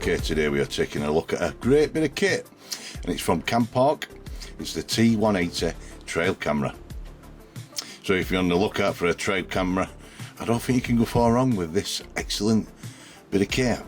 Okay, today we are taking a look at a great bit of kit, and it's from Campark. It's the T180 trail camera. So if you're on the lookout for a trail camera, I don't think you can go far wrong with this excellent bit of kit.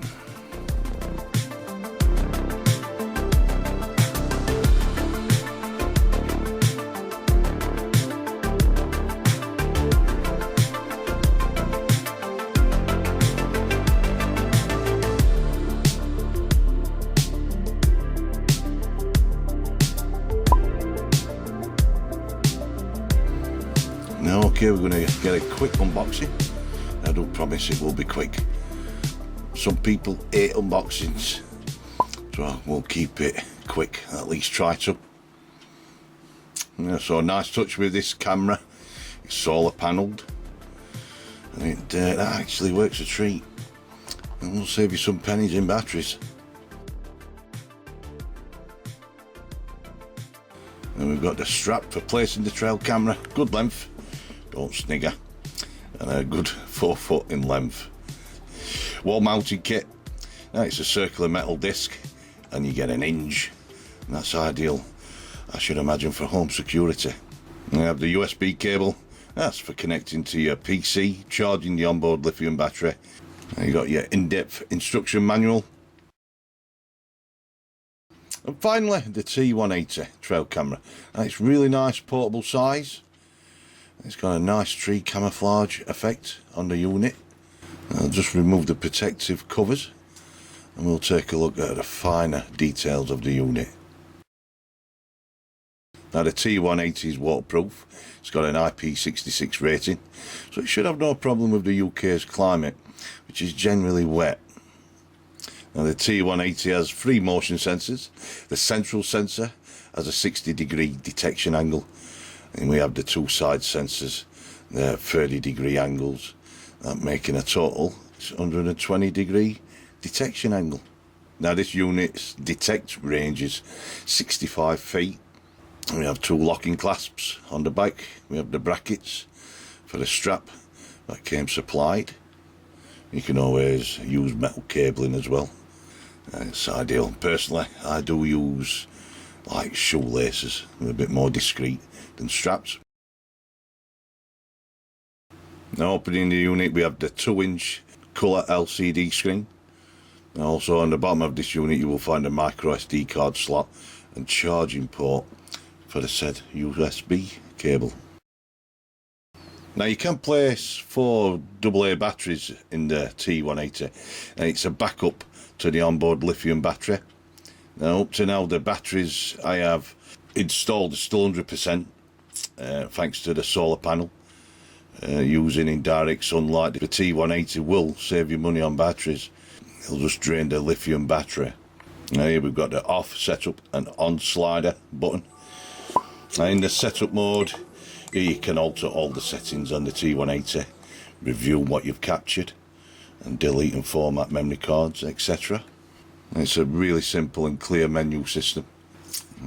Now, okay, we're going to get a quick unboxing. I do promise it will be quick. Some people hate unboxings, so we'll keep it quick, at least try to. Yeah, so nice touch with this camera. It's solar panelled, and that actually works a treat. And we'll save you some pennies in batteries. And we've got the strap for placing the trail camera, good length, don't snigger, and a good 4 foot in length. Wall mounted kit. Now it's a circular metal disc and you get an hinge, and that's ideal, I should imagine, for home security. And you have the USB cable, that's for connecting to your PC, charging the onboard lithium battery. And you got your in-depth instruction manual. And finally, the T180 trail camera. And it's really nice portable size. It's got a nice tree camouflage effect on the unit. I'll just remove the protective covers and we'll take a look at the finer details of the unit. Now the T180 is waterproof. It's got an IP66 rating, so it should have no problem with the UK's climate, which is generally wet. Now the T180 has 3 motion sensors. The central sensor has a 60-degree detection angle, and we have the 2 side sensors, they're 30-degree angles, that making a total 120-degree detection angle. Now this unit's detect range is 65 feet. We have 2 locking clasps on the back. We have the brackets for the strap that came supplied. You can always use metal cabling as well. It's ideal. Personally, I do use like shoelaces, they're a bit more discreet than straps. Now opening the unit, we have the 2-inch colour LCD screen. And also on the bottom of this unit you will find a micro SD card slot and charging port for the said USB cable. Now you can place 4 AA batteries in the T180, and it's a backup to the onboard lithium battery. Now up to now the batteries I have installed are still 100%, thanks to the solar panel. Using in direct sunlight, the T180 will save you money on batteries. It'll just drain the lithium battery. Now here we've got the off setup and on slider button. Now in the setup mode, here you can alter all the settings on the T180, review what you've captured, and delete and format memory cards, etc. It's a really simple and clear menu system.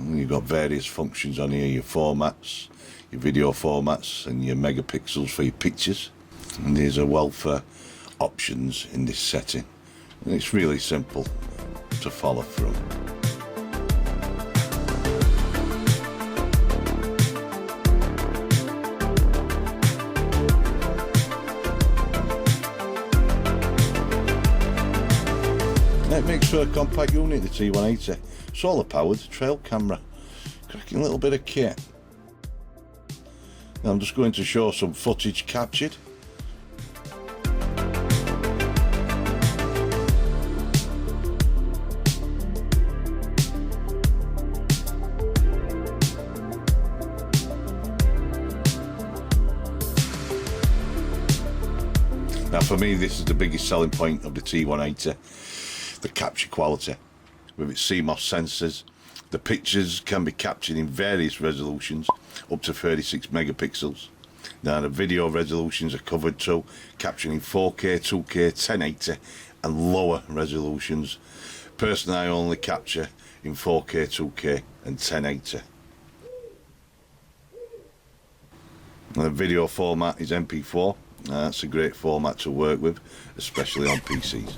You've got various functions on here, your formats, your video formats, and your megapixels for your pictures. And there's a wealth of options in this setting. And it's really simple to follow through. It makes for a compact unit, the T180. Solar powered trail camera. Cracking little bit of kit. Now I'm just going to show some footage captured. Now for me this is the biggest selling point of the T180. The capture quality. With its CMOS sensors, the pictures can be captured in various resolutions, up to 36 megapixels. Now the video resolutions are covered too, capturing 4K, 2K, 1080 and lower resolutions. Personally, I only capture in 4K, 2K and 1080. And the video format is MP4. That's a great format to work with, especially on PCs.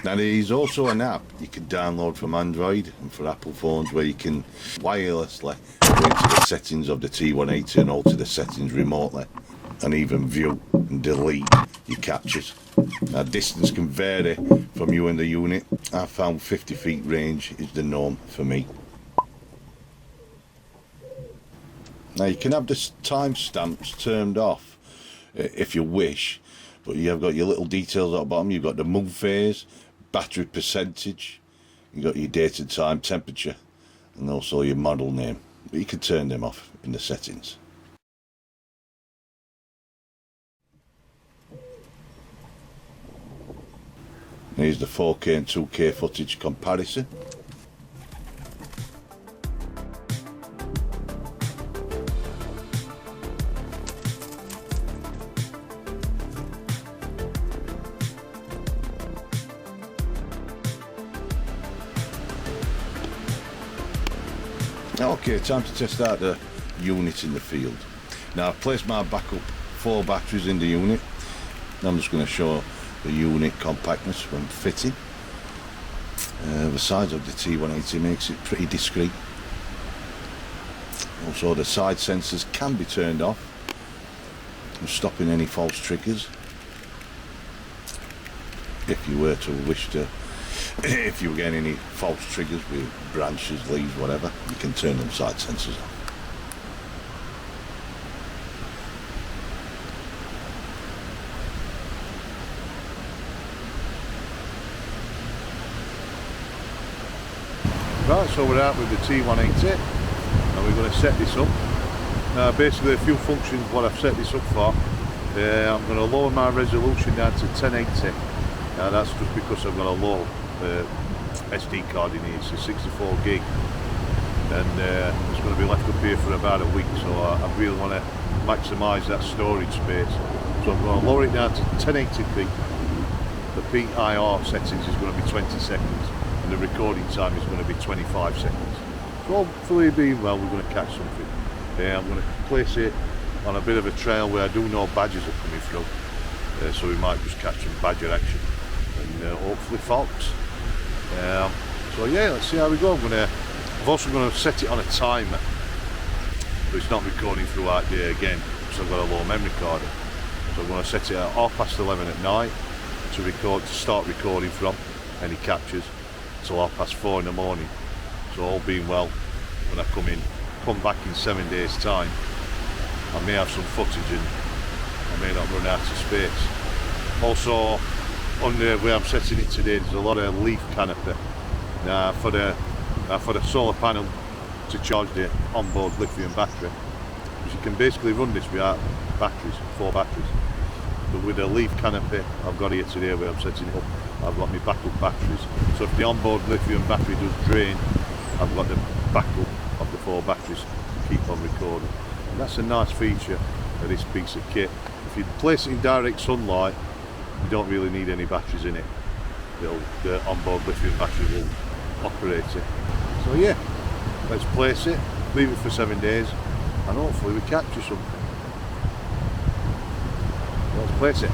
Now there is also an app you can download from Android and for Apple phones where you can wirelessly go into the settings of the T180 and alter the settings remotely, and even view and delete your captures. Now distance can vary from you and the unit. I found 50 feet range is the norm for me. Now you can have the timestamps turned off if you wish, but you have got your little details at the bottom. You've got the move phase, battery percentage, you've got your date and time, temperature, and also your model name. But you can turn them off in the settings. Here's the 4K and 2K footage comparison. Okay, time to test out the unit in the field. Now I've placed my backup 4 batteries in the unit. Now I'm just going to show the unit compactness when fitting. The size of the T180 makes it pretty discreet. Also the side sensors can be turned off, stopping any false triggers. If you were to wish to, if you were getting any false triggers with branches, leaves, whatever, you can turn them side sensors off. Right, so we're out with the T180 and we're going to set this up. Now basically a few functions what I've set this up for. I'm going to lower my resolution down to 1080. Now that's just because I've got a low SD card in here, it's a 64 gig, and it's going to be left up here for about a week, so I really want to maximise that storage space. So I'm going to lower it down to 1080p. The PIR settings is going to be 20 seconds and the recording time is going to be 25 seconds. So hopefully being well, we're going to catch something. I'm going to place it on a bit of a trail where I do know badgers are coming through, so we might just catch some badger action and hopefully fox. So yeah, let's see how we go. I've also going to set it on a timer, but it's not recording throughout the day again because I've got a low memory card. So I'm going to set it at 11:30 at night to start recording from any captures till 4:30 in the morning. So all being well, when I come back in 7 days time, I may have some footage and I may not run out of space. Also, on the way I'm setting it today, there's a lot of leaf canopy. Now for the solar panel to charge the onboard lithium battery, because you can basically run this without batteries, 4 batteries. But with the leaf canopy I've got here today where I'm setting it up, I've got my backup batteries. So if the onboard lithium battery does drain, I've got the backup of the 4 batteries to keep on recording. And that's a nice feature of this piece of kit. If you place it in direct sunlight, you don't really need any batteries in it. The onboard lithium battery will operate it. So yeah, let's place it, leave it for 7 days, and hopefully we capture something. Let's place it.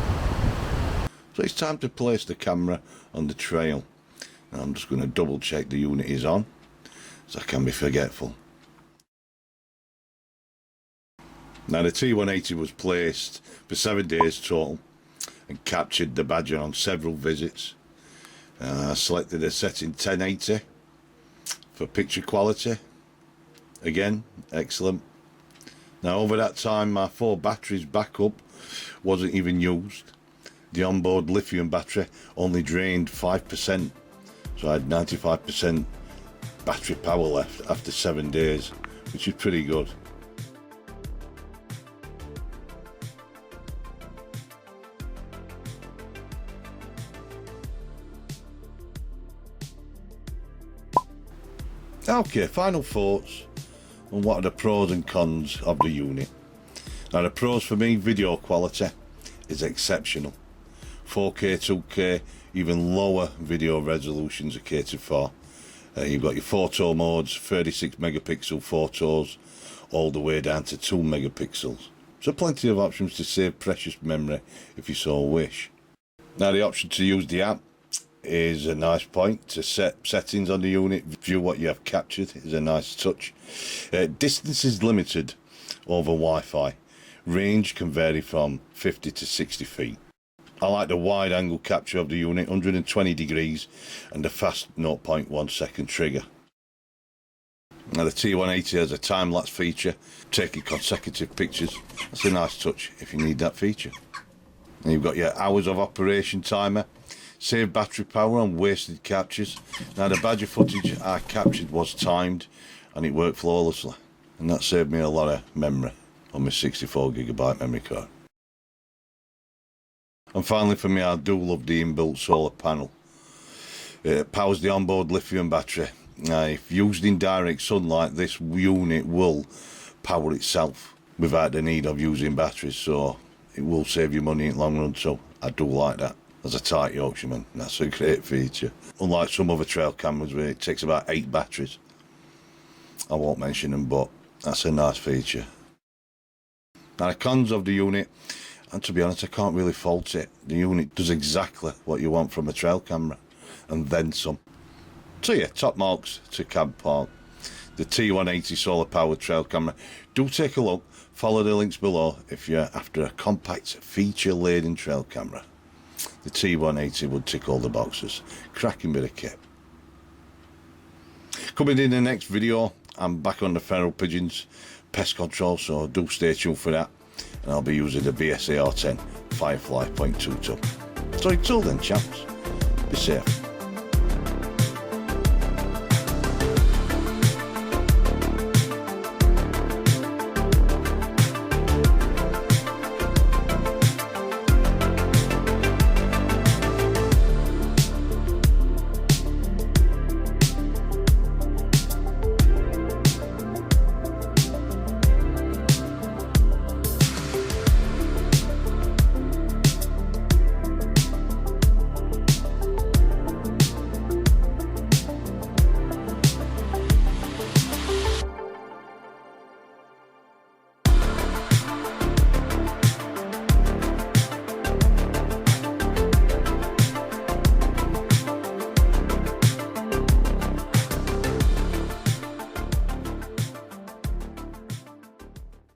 So it's time to place the camera on the trail. Now I'm just going to double check the unit is on, so I can be forgetful. Now the T180 was placed for 7 days total and captured the badger on several visits. I selected a setting 1080 for picture quality. Again, excellent. Now over that time my 4 batteries backup wasn't even used. The onboard lithium battery only drained 5%, so I had 95% battery power left after 7 days, which is pretty good. Okay, final thoughts on what are the pros and cons of the unit. Now the pros for me, video quality is exceptional. 4K, 2K, even lower video resolutions are catered for. You've got your photo modes, 36 megapixel photos, all the way down to 2 megapixels. So plenty of options to save precious memory if you so wish. Now the option to use the app is a nice point to set settings on the unit. View what you have captured is a nice touch. Distance is limited over Wi-Fi. Range can vary from 50 to 60 feet. I like the wide angle capture of the unit, 120 degrees, and the fast 0.1 second trigger. Now the T180 has a time-lapse feature, taking consecutive pictures. That's a nice touch if you need that feature. And you've got your hours of operation timer, save battery power on wasted captures. Now the Badger footage I captured was timed and it worked flawlessly, and that saved me a lot of memory on my 64GB memory card. And finally for me, I do love the inbuilt solar panel. It powers the onboard lithium battery. Now if used in direct sunlight, this unit will power itself without the need of using batteries, so it will save you money in the long run, so I do like that. As a tight Yorkshireman, that's a great feature. Unlike some other trail cameras where it takes about 8 batteries. I won't mention them, but that's a nice feature. Now the cons of the unit, and to be honest, I can't really fault it. The unit does exactly what you want from a trail camera, and then some. So yeah, top marks to Campark, the T180 solar powered trail camera. Do take a look, follow the links below if you're after a compact feature laden trail camera. The T180 would tick all the boxes. Cracking bit of kit. Coming in the next video, I'm back on the feral pigeons pest control, so do stay tuned for that. And I'll be using the BSAR 10 Firefly .22. So until then, chaps, be safe.